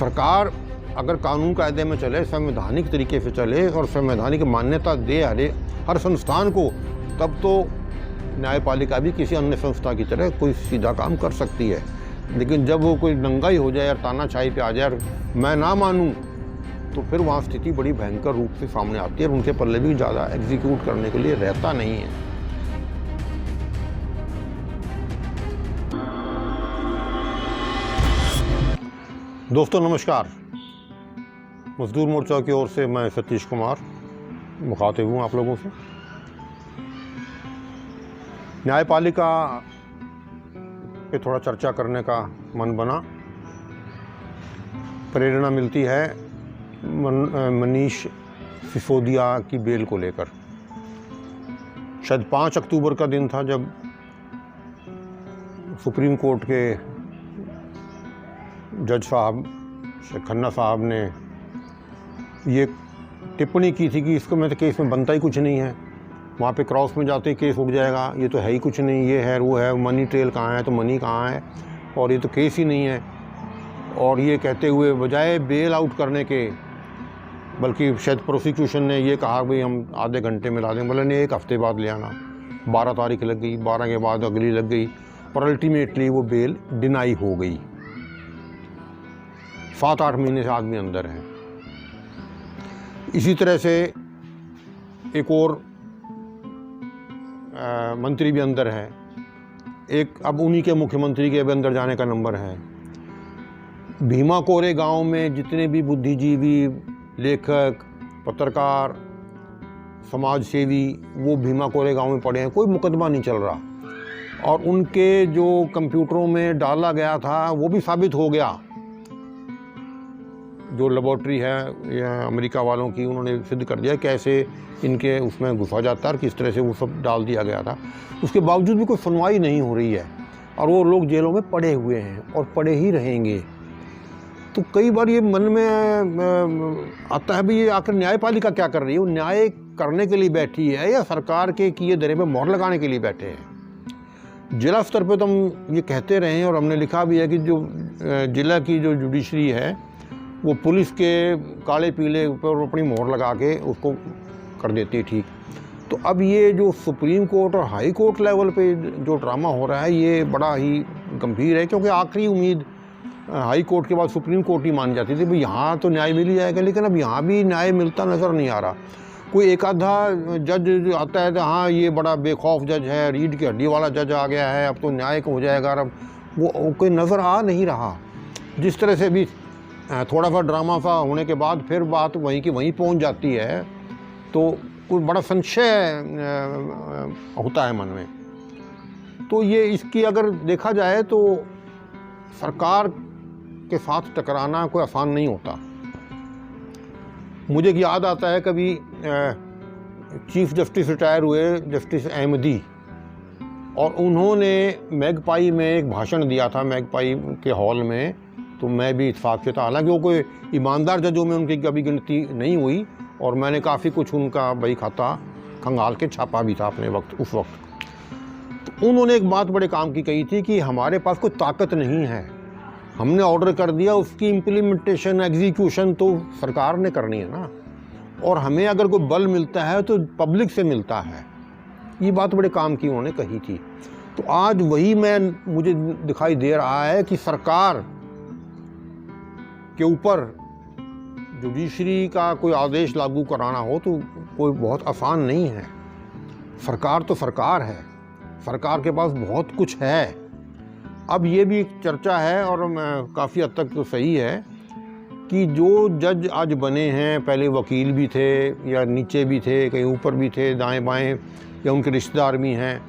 सरकार अगर कानून कायदे में चले, संवैधानिक तरीके से चले और संवैधानिक मान्यता दे हर संस्थान को, तब तो न्यायपालिका भी किसी अन्य संस्था की तरह कोई सीधा काम कर सकती है। लेकिन जब वो कोई दंगाई हो जाए और तानाशाही पे आ जाए और मैं ना मानूं, तो फिर वहाँ स्थिति बड़ी भयंकर रूप से सामने आती है और उनके पल्ले भी ज़्यादा एग्जीक्यूट करने के लिए रहता नहीं है। दोस्तों नमस्कार, मजदूर मोर्चा की ओर से मैं सतीश कुमार मुखातिब हूँ आप लोगों से। न्यायपालिका पे थोड़ा चर्चा करने का मन बना। प्रेरणा मिलती है मनीष सिसोदिया की बेल को लेकर। शायद 5 अक्टूबर का दिन था जब सुप्रीम कोर्ट के जज साहब खन्ना साहब ने ये टिप्पणी की थी कि इसको में तो केस में बनता ही कुछ नहीं है, वहाँ पे क्रॉस में जाते ही केस उठ जाएगा, ये तो है ही कुछ नहीं, ये है वो है, मनी ट्रेल कहाँ है तो मनी कहाँ है, और ये तो केस ही नहीं है। और ये कहते हुए बजाय बेल आउट करने के, बल्कि शायद प्रोसिक्यूशन ने ये कहा भाई हम आधे घंटे में ला देंगे, बोले नहीं 1 हफ्ते बाद ले आना। 12 तारीख लग गई, 12 के बाद अगली लग गई और अल्टीमेटली वो बेल डिनाई हो गई। 7-8 महीने से आदमी अंदर है। इसी तरह से एक और मंत्री भी अंदर है, एक अब उन्हीं के मुख्यमंत्री के भी अंदर जाने का नंबर है। भीमा कोरे गांव में जितने भी बुद्धिजीवी, लेखक, पत्रकार, समाज सेवी वो भीमा कोरे गांव में पड़े हैं, कोई मुकदमा नहीं चल रहा। और उनके जो कंप्यूटरों में डाला गया था वो भी साबित हो गया। जो लेबॉर्ट्री है अमेरिका वालों की, उन्होंने सिद्ध कर दिया कैसे इनके उसमें घुसा जाता है और किस तरह से वो सब डाल दिया गया था। उसके बावजूद भी कोई सुनवाई नहीं हो रही है और वो लोग जेलों में पड़े हुए हैं और पड़े ही रहेंगे। तो कई बार ये मन में आता है भाई ये आखिर न्यायपालिका क्या कर रही है? वो न्याय करने के लिए बैठी है या सरकार के किए दरे पे मोहर लगाने के लिए बैठे हैं? जिला स्तर पे तो हम ये कहते रहे हैं और हमने लिखा भी है कि जो जिला की जो जुडिशरी है वो पुलिस के काले पीले पर अपनी मोहर लगा के उसको कर देती है ठीक। तो अब ये जो सुप्रीम कोर्ट और हाई कोर्ट लेवल पे जो ड्रामा हो रहा है ये बड़ा ही गंभीर है, क्योंकि आखिरी उम्मीद हाई कोर्ट के बाद सुप्रीम कोर्ट ही मान जाती थी भाई यहाँ तो न्याय मिल ही जाएगा, लेकिन अब यहाँ भी न्याय मिलता नज़र नहीं आ रहा। कोई एक आधा जज जो आता है तो हाँ ये बड़ा बेखौफ जज है, रीढ़ की हड्डी वाला जज आ गया है, अब तो न्याय हो जाएगा, अब वो कोई नज़र आ नहीं रहा। जिस तरह से भी थोड़ा सा ड्रामा सा होने के बाद फिर बात वहीं की वहीं पहुंच जाती है, तो कोई बड़ा संशय होता है मन में। तो ये इसकी अगर देखा जाए तो सरकार के साथ टकराना कोई आसान नहीं होता। मुझे याद आता है कभी चीफ जस्टिस रिटायर हुए जस्टिस अहमदी, और उन्होंने मैगपाई में एक भाषण दिया था मैगपाई के हॉल में, तो मैं भी इत्फाक से था। हालांकि वो कोई ईमानदार जजों में उनकी कभी गिनती नहीं हुई और मैंने काफ़ी कुछ उनका बही खाता खंगाल के छापा भी था अपने वक्त उस वक्त। तो उन्होंने एक बात बड़े काम की कही थी कि हमारे पास कोई ताकत नहीं है, हमने ऑर्डर कर दिया, उसकी इम्प्लीमेंटेशन एग्जीक्यूशन तो सरकार ने करनी है ना, और हमें अगर कोई बल मिलता है तो पब्लिक से मिलता है। ये बात बड़े काम की उन्होंने कही थी। तो आज वही मुझे दिखाई दे रहा है कि सरकार के ऊपर जुडिशरी का कोई आदेश लागू कराना हो तो कोई बहुत आसान नहीं है। सरकार तो सरकार है, सरकार के पास बहुत कुछ है। अब ये भी एक चर्चा है और काफ़ी हद तक तो सही है कि जो जज आज बने हैं, पहले वकील भी थे या नीचे भी थे, कहीं ऊपर भी थे, दाएं बाएं, या उनके रिश्तेदार भी हैं।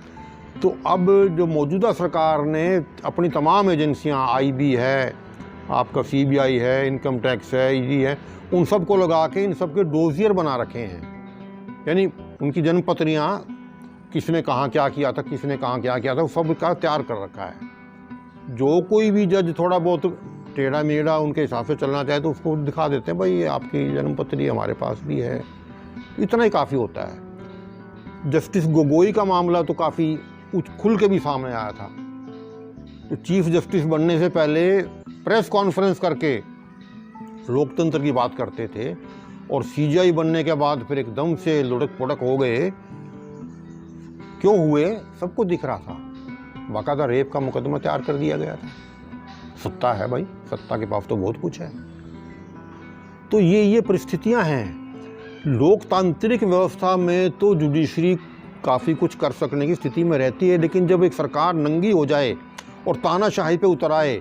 तो अब जो मौजूदा सरकार ने अपनी तमाम एजेंसियां, आईबी है, आपका सीबीआई है, इनकम टैक्स है, ईडी है, उन सब को लगा के इन सब के डोजियर बना रखे हैं। यानी उनकी जन्मपत्रियाँ किसने कहाँ क्या किया था, किसने कहाँ क्या किया था, सब का तैयार कर रखा है। जो कोई भी जज थोड़ा बहुत टेढ़ा मेढ़ा उनके हिसाब से चलना चाहे तो उसको दिखा देते हैं भाई ये आपकी जन्मपत्री हमारे पास भी है। इतना ही काफ़ी होता है। जस्टिस गोगोई का मामला तो काफ़ी खुल के भी सामने आया था। तो चीफ जस्टिस बनने से पहले प्रेस कॉन्फ्रेंस करके लोकतंत्र की बात करते थे और सीजीआई बनने के बाद फिर एकदम से लुढ़क पुढ़क हो गए। क्यों हुए सबको दिख रहा था, बाकायदा रेप का मुकदमा तैयार कर दिया गया था। सत्ता है भाई, सत्ता के पास तो बहुत कुछ है। तो ये परिस्थितियां हैं। लोकतांत्रिक व्यवस्था में तो जुडिशरी काफ़ी कुछ कर सकने की स्थिति में रहती है, लेकिन जब एक सरकार नंगी हो जाए और तानाशाही पे उतर आए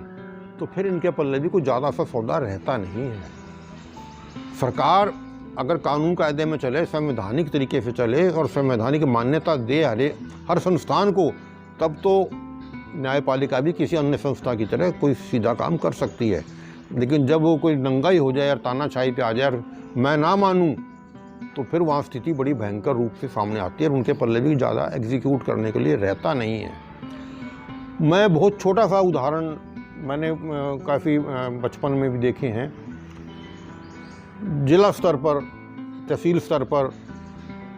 तो फिर इनके पल्ले भी कुछ ज़्यादा सा सौदा रहता नहीं है। सरकार अगर कानून कायदे में चले, संवैधानिक तरीके से चले और संवैधानिक मान्यता दे हर संस्थान को, तब तो न्यायपालिका भी किसी अन्य संस्था की तरह कोई सीधा काम कर सकती है। लेकिन जब वो कोई नंगाई हो जाए और तानाशाही पे आ जाए और मैं ना मानूं, तो फिर वहाँ स्थिति बड़ी भयंकर रूप से सामने आती है और उनके पल्ले भी ज़्यादा एग्जीक्यूट करने के लिए रहता नहीं है। मैं बहुत छोटा सा उदाहरण मैंने काफ़ी बचपन में भी देखे हैं। जिला स्तर पर, तहसील स्तर पर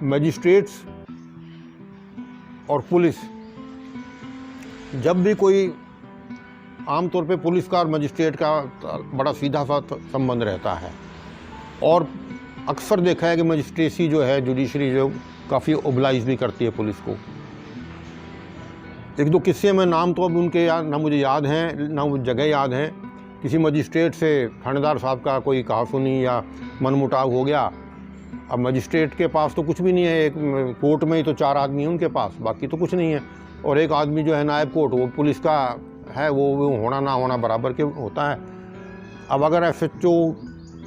मजिस्ट्रेट्स और पुलिस, जब भी कोई, आमतौर पे पुलिस का और मजिस्ट्रेट का बड़ा सीधा सा संबंध रहता है और अक्सर देखा है कि मजिस्ट्रेसी जो है, जुडिशरी जो काफ़ी ओबलाइज भी करती है पुलिस को। एक दो किस्से में नाम तो अब उनके ना मुझे याद हैं ना वो जगह याद हैं। किसी मजिस्ट्रेट से थानेदार साहब का कोई कहासुनी या मनमुटाव हो गया। अब मजिस्ट्रेट के पास तो कुछ भी नहीं है, एक कोर्ट में ही तो 4 आदमी हैं उनके पास, बाकी तो कुछ नहीं है। और एक आदमी जो है नायब कोर्ट, वो पुलिस का है, वो होना ना होना बराबर के होता है। अब अगर एसएचओ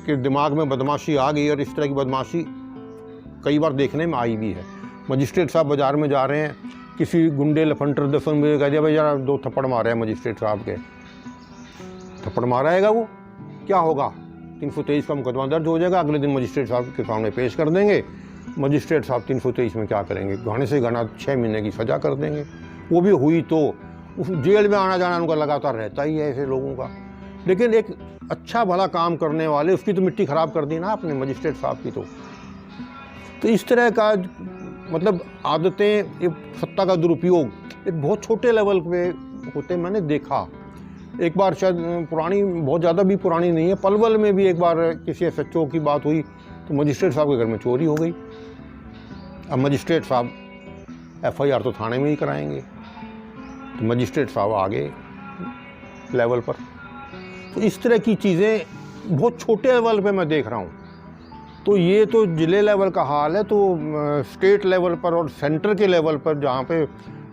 के दिमाग में बदमाशी आ गई, और इस तरह की बदमाशी कई बार देखने में आई भी है। मजिस्ट्रेट साहब बाज़ार में जा रहे हैं, किसी गुंडे लफंटर दफन में कह दिया भाई यार 2 थप्पड़ मारे हैं मजिस्ट्रेट साहब के। थप्पड़ माराएगा वो, क्या होगा? 323 का मुकदमा दर्ज हो जाएगा, अगले दिन मजिस्ट्रेट साहब के सामने पेश कर देंगे। मजिस्ट्रेट साहब 323 में क्या करेंगे? घने से घना 6 महीने की सज़ा कर देंगे। वो भी हुई तो उस जेल में आना जाना उनका लगातार रहता ही है ऐसे लोगों का। लेकिन एक अच्छा भला काम करने वाले, उसकी तो मिट्टी ख़राब कर दी ना आपने मजिस्ट्रेट साहब की। तो इस तरह का मतलब आदतें, एक सत्ता का दुरुपयोग एक बहुत छोटे लेवल पे होते मैंने देखा। एक बार शायद पुरानी, बहुत ज़्यादा भी पुरानी नहीं है, पलवल में भी एक बार किसी एसएचओ की बात हुई तो मजिस्ट्रेट साहब के घर में चोरी हो गई। अब मजिस्ट्रेट साहब एफआईआर तो थाने में ही कराएंगे, तो मजिस्ट्रेट साहब आगे लेवल पर। तो इस तरह की चीज़ें बहुत छोटे लेवल पे मैं देख रहा हूँ। तो ये तो ज़िले लेवल का हाल है। तो स्टेट लेवल पर और सेंटर के लेवल पर, जहाँ पे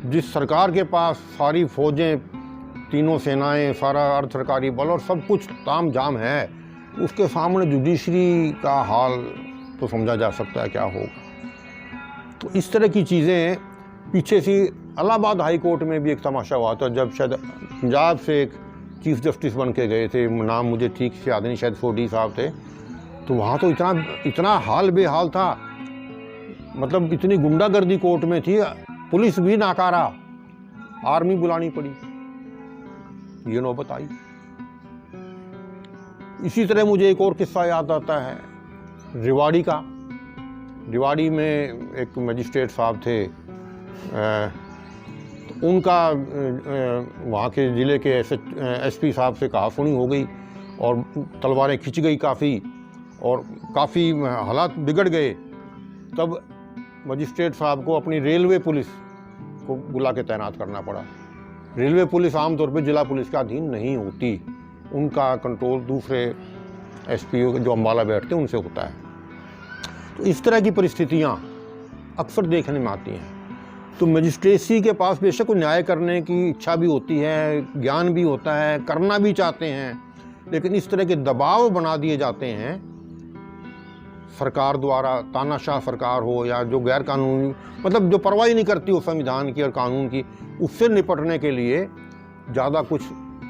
जिस सरकार के पास सारी फौजें, तीनों सेनाएं, सारा अर्ध सरकारी बल और सब कुछ ताम झाम है, उसके सामने जुडिशरी का हाल तो समझा जा सकता है क्या होगा। तो इस तरह की चीज़ें पीछे से इलाहाबाद हाई कोर्ट में भी एक तमाशा हुआ था, जब शायद पंजाब से एक चीफ जस्टिस बन के गए थे, नाम मुझे ठीक से याद नहीं, शायद सोडी साहब थे। तो वहाँ तो इतना हाल बेहाल था, मतलब इतनी गुंडागर्दी कोर्ट में थी, पुलिस भी नाकारा, आर्मी बुलानी पड़ी, ये नौबत आई। इसी तरह मुझे एक और किस्सा याद आता है रेवाड़ी का। रेवाड़ी में एक मजिस्ट्रेट साहब थे, तो उनका वहाँ के ज़िले के एसपी साहब से कहासुनी हो गई और तलवारें खिंच गई काफ़ी, और काफ़ी हालात बिगड़ गए। तब मजिस्ट्रेट साहब को अपनी रेलवे पुलिस को बुला के तैनात करना पड़ा। रेलवे पुलिस आमतौर पे जिला पुलिस के अधीन नहीं होती, उनका कंट्रोल दूसरे एसपीओ जो अम्बाला बैठते हैं उनसे होता है। तो इस तरह की परिस्थितियाँ अक्सर देखने में आती हैं। तो मजिस्ट्रेसी के पास बेशक न्याय करने की इच्छा भी होती है, ज्ञान भी होता है, करना भी चाहते हैं, लेकिन इस तरह के दबाव बना दिए जाते हैं सरकार द्वारा, तानाशाह सरकार हो या जो गैर कानूनी, मतलब जो परवाही नहीं करती हो संविधान की और कानून की, उससे निपटने के लिए ज़्यादा कुछ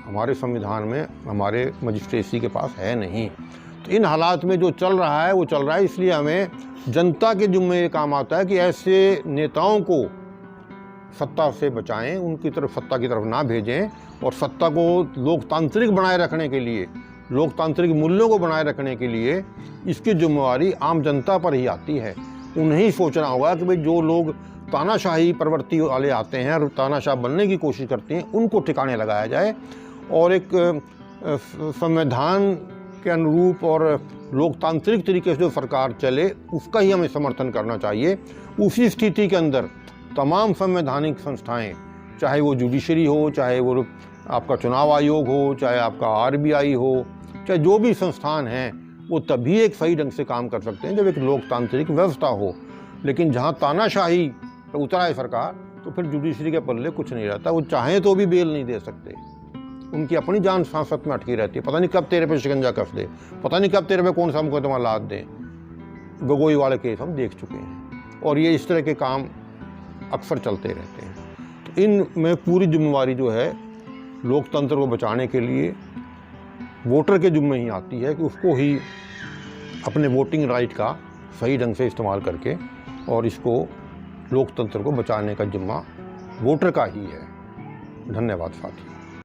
हमारे संविधान में, हमारे मजिस्ट्रेसी के पास है नहीं। तो इन हालात में जो चल रहा है वो चल रहा है, इसलिए हमें जनता के जिम्मे ये काम आता है कि ऐसे नेताओं को सत्ता से बचाएं, उनकी तरफ, सत्ता की तरफ ना भेजें, और सत्ता को लोकतांत्रिक बनाए रखने के लिए, लोकतांत्रिक मूल्यों को बनाए रखने के लिए इसकी जिम्मेवारी आम जनता पर ही आती है। उन्हें सोचना होगा कि भाई जो लोग तानाशाही प्रवृत्ति वाले आते हैं और तानाशाह बनने की कोशिश करते हैं, उनको ठिकाने लगाया जाए और एक संविधान के अनुरूप और लोकतांत्रिक तरीके से जो सरकार चले उसका ही हमें समर्थन करना चाहिए। उसी स्थिति के अंदर तमाम संवैधानिक संस्थाएं, चाहे वो जुडिशरी हो, चाहे वो आपका चुनाव आयोग हो, चाहे आपका RBI हो, चाहे जो भी संस्थान हैं, वो तभी एक सही ढंग से काम कर सकते हैं जब एक लोकतांत्रिक व्यवस्था हो। लेकिन जहाँ तानाशाही पर उतरा है सरकार, तो फिर जुडिशरी के पल्ले कुछ नहीं रहता। वो चाहें तो भी बेल नहीं दे सकते, उनकी अपनी जान सांसत में अटकी रहती है। पता नहीं कब तेरे पे शिकंजा कस दे, पता नहीं कब तेरे पे कौन सा मुकदमा लाद दें। गगोई वाले केस हम देख चुके हैं और ये इस तरह के काम अक्सर चलते रहते हैं। तो इन में पूरी जिम्मेवारी जो है लोकतंत्र को बचाने के लिए वोटर के जिम्मे ही आती है कि उसको ही अपने वोटिंग राइट का सही ढंग से इस्तेमाल करके और इसको लोकतंत्र को बचाने का जिम्मा वोटर का ही है। धन्यवाद साथी।